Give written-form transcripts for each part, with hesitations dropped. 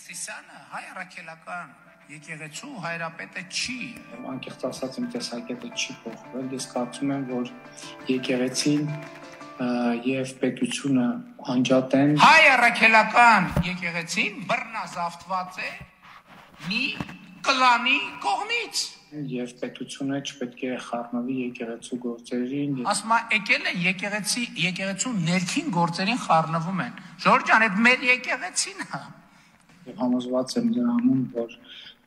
Սիսյանը հայ առաքելական եկեղեցու հայրապետը չի։ Անկեղծ ասած իմ տեսակետը չի փոխվել, ես կարծում եմ, որ եկեղեցին եւ պետությունը անջատ են։ Հայ առաքելական եկեղեցին բռնազավթված է մի կլանի կողմից։ Եվ պետությունը չպետք է խառնվի եկեղեցու գործերին։ Ասма եկել է եկեղեցու ներքին գործերին խառնվում են։ Ժորժ ջան, այդ մեր եկեղեցին է։ Եվ համոզված եմ դրանում, որ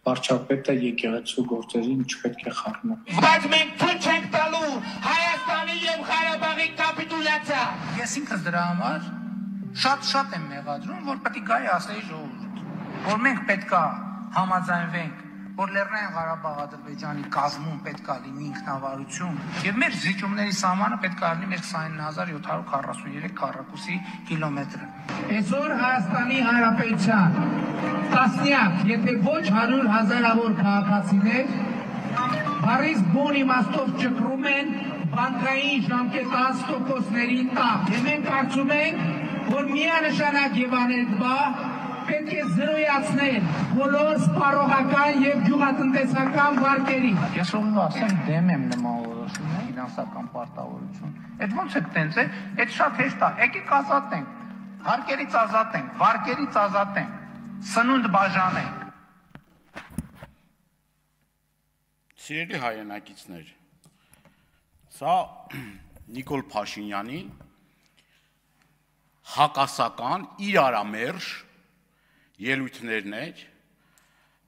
վարչապետը եկեղեցու գործերին չպետք է խառնվի։ Բայց մենք թույլ չենք տալու Հայաստանի եւ Ղարաբաղի կապիտուլյացիա։ Ես ինքս դրա համար շատ եմ մեղադրում, որ պետք է գայի ասեի ժողովուրդ, որ մենք պետքա համաձայնվենք, որ Լեռնային Ղարաբաղ Ադրբեջանի կազմում պետք է լինի ինքնավարություն եւ մեր զիջումների սահմանը պետք է լինի մեր 29743 քառակուսի կիլոմետրը։ Այսօր Հայաստանի Հանրապետության տասնյակ, եթե ոչ 100,000-ավոր քաղաքացիներ բարիս բուն իմաստով ճկռում են բանկային ժամկետած տոկոսների տակ։ Եվ մենք կարծում ենք, որ միանշանակ եւ անելբա պետք է զրոյացնել բոլոր սպառողական եւ գյուղատնտեսական վարկերին։ Ես ով ասեմ դեմ եմ նման որոշումների ֆինանսական պարտավորություն։ Այդ ոնց է տենց է, այդ շատ հեշտ է։ Եկեք ազատենք, հարկերից ազատենք, վարկերից ազատենք, սնունդ բաժանենք։ Սիրելի հայրենակիցներ, սա Նիկոլ Փաշինյանի հակասական իրարամերժ ելույթներն էր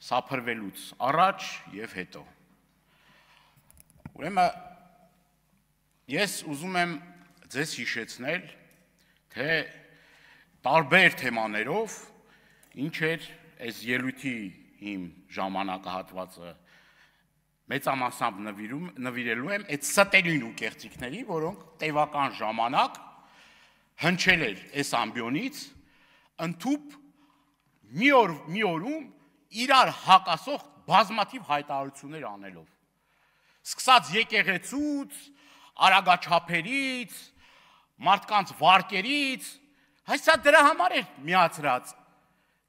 սափրվելուց առաջ եւ հետո։ Ուրեմն ես ուզում եմ ձեզ հիշեցնել, թե տարբեր թեմաներով ինչ էր այս ելույթի իմ ժամանակահատվածը մեծամասամբ նվիրելու եմ այդ ստերին ու կեղծիքների, որոնք տևական ժամանակ հնչել էր այս ամբիոնից ընդհուպ մի օրում իրար հակասող բազմաթիվ հայտարարություններ անելով։ Սկսած եկեղեցուց, արագաչափերից, մարդկանց վարկերից, հայսա դրա համար էր միացրած։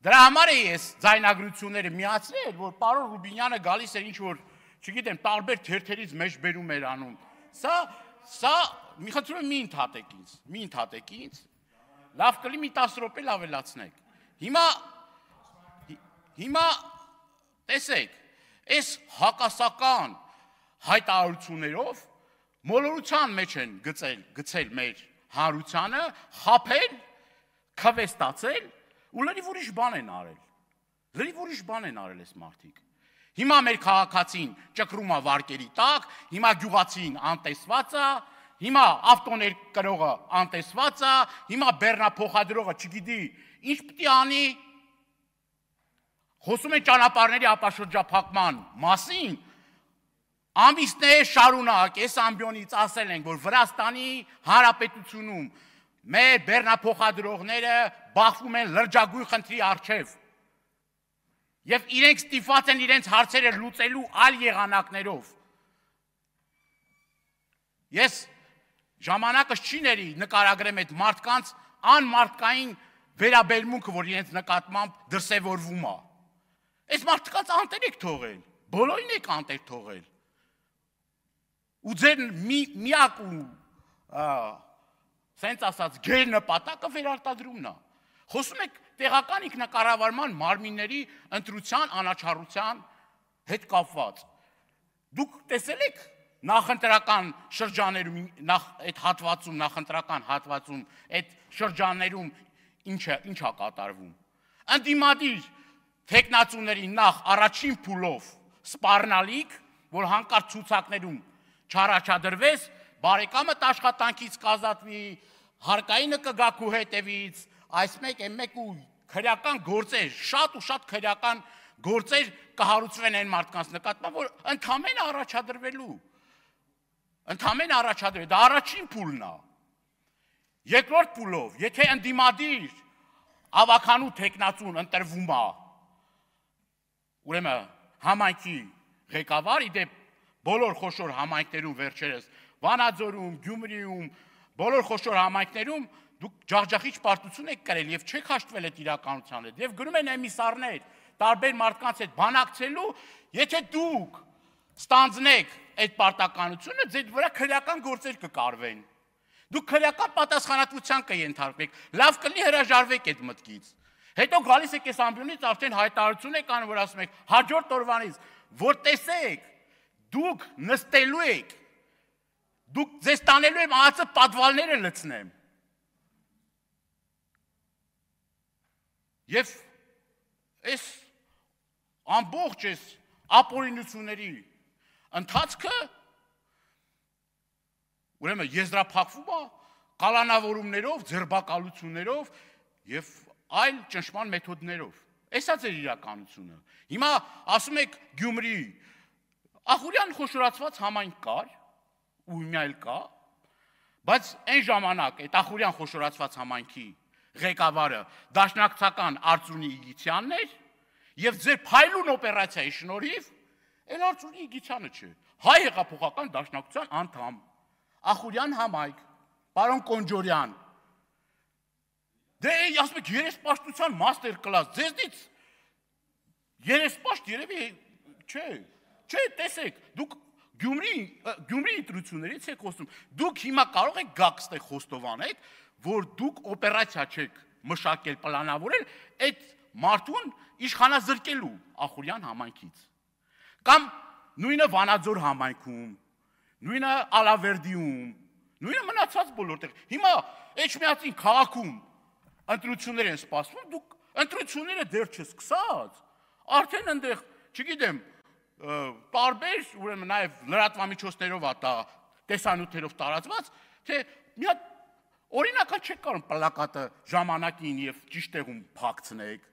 Դրա համար է ես ձայնագրությունները միացրել, որ պարոն Ռուբինյանը գալիս էր ինչ-որ, չգիտեմ, տարբեր թերթերից մեջ բերում էր անում։ Սա մի խնդրում եմ մի ընդհատեք ինձ, լավ կլի մի 10 րոպե ավելացնեք։ Հիմա տեսեք, այս հակասական հայտարարություններով մոլորության մեջ են գցել մեր հանրությանը, խաբել, քվեստացել ու լրիվ ուրիշ բան են արել։ Լրիվ ուրիշ բան են արել այս մարդիկ։ Հիմա մեր քաղաքացին ճկռում է վարկերի տակ, հիմա գյուղացին անտեսված է, հիմա ավտոներ կրողը անտեսված է, հիմա բեռնափոխադրողը չգիտի ինչ պետք է անի։ Խոսում են ճանապարհների ապաշրջափակման մասին, ամիսներ շարունակ այս ամբիոնից ասել ենք, որ Վրաստանի Հանրապետությունում մեր բեռնափոխադրողները բախվում են լրջագույն խնդրի առջև եւ իրենք ստիպված են իրենց հարցերը լուծելու այլ եղանակներով։ Ես ժամանակս չի ների նկարագրեմ այդ մարդկանց անմարդկային վերաբերմունքը, որ իրենց նկատմամբ դրսևորվում է։ Այս մարդկանց անտեր եք թողել, բոլորին եք անտեր թողել։ Ու ձեր միակ ու սենց ասած գեր նպատակը վերարտադրումն է։ Խոսում եք տեղական ինքնակառավարման մարմինների ընտրության անաչառության հետ կապված։ Դուք տեսել եք նախընտրական շրջաներում, այդ հատվածում, նախընտրական հատվածում, այդ շրջաններում ինչ է կատարվում։ Ընդդիմադիր թեկնածուների նախ առաջին փուլով սպառնալիք, որ հանկարծ ցուցակներում չառաջադրվես, բարեկամդ աշխատանքից կազատվի, հարկայինը կգա քու հետևից, այս մեկ ու քրեական գործեր, շատ ու շատ քրեական գործեր կհարուցվեն այն մարդկանց նկատմամբ, որ ընդամենը առաջադրվի, դա առաջին փուլն է։ Երկրորդ փուլով, եթե ընդդիմադիր ավականու թեկնածուն ընտրվում է, ուրեմն համայնքի ղեկավար, իդեպ բոլոր խոշոր համայնքներում վերջերս Վանաձորում, Գյումրիում, բոլոր խոշոր համայնքներում դուք ջախջախիչ պարտություն եք կրել եւ չեք հաշտվել այդ իրականության հետ եւ գնում են էմիսարներ տարբեր մարդկանց հետ բանակցելու, եթե դուք ստանձնեք այդ պարտականությունը, ձեր վրա քրեական գործեր կկարվեն։ Դուք քրեական պատասխանատվության կենթարկվեք, լավ կլինի հրաժարվեք այդ մտքից։ Հետո գալիս եք այս ամբյոնից արդեն հայտարարություն եք անում, որ ասում եք հաջորդ օրվանից, որ տեսեք, դուք նստելու եք, դուք ձեզ տանելու եմ ԱԱՑ պատվալները լցնեմ։ Եվ այս ամբողջ այս ապօրինությունների ընթացքը ուրեմն եզրափակվում է կալանավորումներով, ձերբակալություններով եւ այլ ճնշման մեթոդներով։ Էսա ձեր իրականությունը։ Հիմա ասում եք Գյումրի Ախուրյան խոշորացված համայնք կար, ու հիմա էլ կա, բայց այն ժամանակ այդ Ախուրյան խոշորացված համայնքի ղեկավարը դաշնակցական Արծրունի Իգիթյանն էր, եւ ձեր փայլուն օպերացիայի շնորհիվ այլ Արծրունի Իգիթյանը չէ, հայ հեղափոխական դաշնակցության անդամ, Ախուրյան համայնք, պարոն Կոնջորյան։ Դե ասում եք երեսպաշտության մաստեր կլաս, ձեզնից երեսպաշտ երևի չէ, տեսեք, դուք Գյումրի ընտրություններից եք խոսում, դուք հիմա կարող եք գաք ստեղ խոստովանեք, որ դուք օպերացիա չեք մշակել, պլանավորել այդ մարդուն իշխանազրկելու Ախուրյան համայնքից։ Կամ նույնը Վանաձոր համայնքում, նույնը Ալավերդիում, նույնը մնացած բոլորտեղ։ Հիմա Էջմիածին քաղաքում ընտրություններ են սպասվում, դուք ընտրությունները դեռ չսկսած, արդեն այնտեղ, չգիտեմ, տարբեր, ուրեմն նաև լրատվամիջոցներով է դա տեսանյութերով տարածված, թե մի հատ օրինակալ չեք կարող պլակատը ժամանակին եւ ճիշտ տեղում փակցնեք։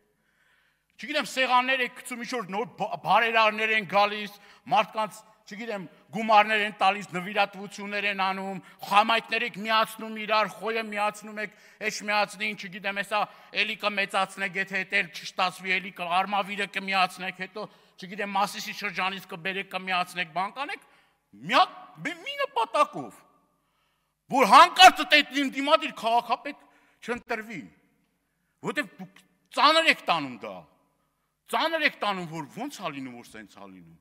Չգիտեմ, սեղաններ եք գցում, ինչ-որ նոր բարերարներ են գալիս, մարդկանց, չգիտեմ, գումարներ են տալիս, նվիրատվություններ են անում, խամայքներ եք միացնում իրար, խոյը միացնում եք, Էջմիածնին, չգիտեմ, հեսա էլի կմեծացնեք, եթե հետ էլ չստացվի, էլի Արմավիրը կմիացնեք, հետո, չգիտեմ, Մասիսի շրջանից կբերեք, կմիացնեք, բան կանեք, մի նպատակով, որ հանկարծ այդ դիմադիր քաղաքապետ չընտրվի, որտեղ դուք ծանր եք տանում դա, ծանր եք տանում, որ ոնց ա լինում, որ սենց ա լինում։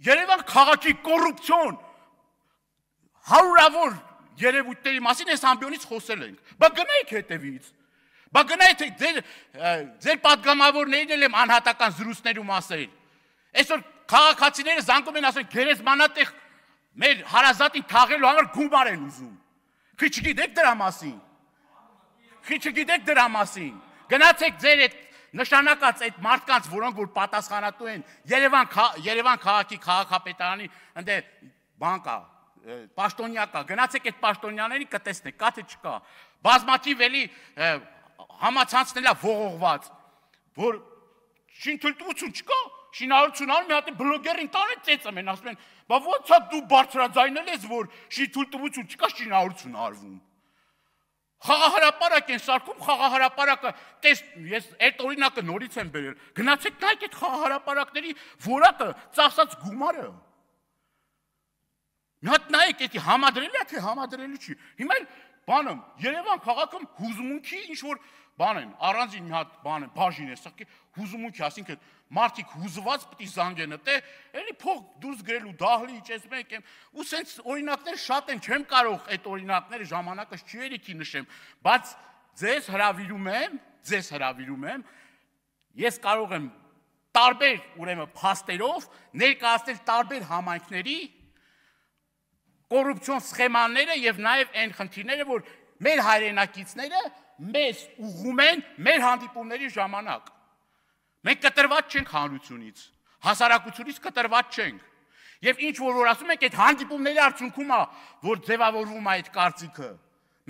Երևան քաղաքի կոռուպցիոն հարյուրավոր երևույթների մասին այս ամբիոնից խոսել ենք։ Բա գնայիք հետևից։ Բա գնայիք ձեր պատգամավորներին էլ եմ անհատական զրույցներում ասել։ Այսօր քաղաքացիները զանգում են ասեն գերեզմանատեղ մեր հարազատին թաղելու համար գումար են ուզում։ Քիչ չգիտեք դրա մասին։ Քիչ չգիտեք դրա մասին։ Գնացեք ձեր այդ նշանակած այդ մարդկանց, որոնք որ պատասխանատու են Երևան քաղաքի քաղաքապետարանի, ընդ բան կա, պաշտոնյա կա, գնացեք այդ պաշտոնյաներին կտեսնեք, կա թե չկա։ Բազմաթիվ էլի համացանցն էլա ողողված, որ շինթույլտվություն չկա, շինարարություն անում մի հատ բլոգերին տանեն ծեծում են, ասում են, բա ո՞նց է դու բարձրաձայնել ես, որ շինթույլտվություն չկա, շինարարություն արվում։ Խաղահարապարակ են սարքում, խաղահարապարակը, տես, ես այդ օրինակը նորից եմ բերել, գնացեք նայեք այդ խաղահարապարակների որակը, ծախսած գումարը։ Մի հատ նայեք, էդի համադրելի է, թե համադրելի չի։ Հիմա էլ բանը, Երևան քաղաքում հուզմունքի ինչ-որ բան են, առանձին մի հատ բան են, բաժին է, սա հուզմունքի, ասինքն մարդիկ հուզված պիտի զանգեն, թե էլի փող դուրս գրելու դահլիճ, ես մեկ եմ, ու սենց օրինակներ շատ են, չեմ կարող այդ օրինակները ժամանակս չի երիքի նշեմ, բայց ձեզ հրավիրում եմ, ես կարող եմ տարբեր ուրեմն փաստերով ներկայացնել տարբեր համայնքների կոռուպցիոն սխեմաները եւ նաեւ այն խնդիրները, որ մեր հայրենակիցները մեզ ուղղում են մեր հանդիպումների ժամանակ։ Մենք կտրված չենք հանրությունից, հասարակությունից կտրված չենք։ Եվ ինչ որ ասում եք, այդ հանդիպումների արդյունքում է, որ ձևավորվում է այդ կարծիքը։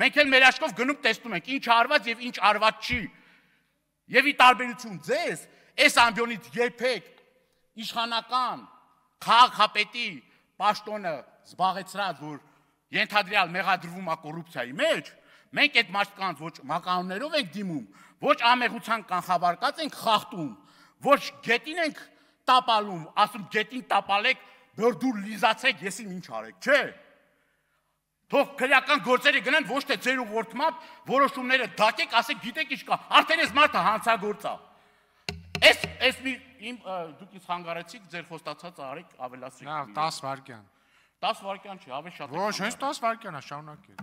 Մենք էլ մեր աշխով գնում տեսնում ենք, ինչ արված եւ ինչ արված չի։ Եվ ի տարբերություն ձեզ, այս ամբիոնից երբեք իշխանական քաղաքապետի պաշտոնը զբաղեցրած, որ ենթադրյալ մեղադրվում է կոռուպցիայի մեջ, մենք այդ մարդկանց ոչ մականուններով ենք դիմում, ոչ ամեղության կանխավարկած ենք խախտում, ոչ գետին ենք տապալում, ասում գետին տապալեք, որ դու լիզացեք, եսին ինչ արեք, չէ։ Թող քրեական գործերի գնան, ոչ թե ձեր ուղղորդմամբ որոշումները դատեք, ասեք, գիտեք ինչ կա, արդեն այս մարդը հանցագործ է։ Այս մի դուք ինձ խանգարեցիք, ձեր խոստացածը արեք ավելացրեք։ Լավ, 10 վայրկյան։ 10 վայրկյան չի, ավելի շատ։ Ոչ, հենց 10 վայրկյան է, շարունակեք։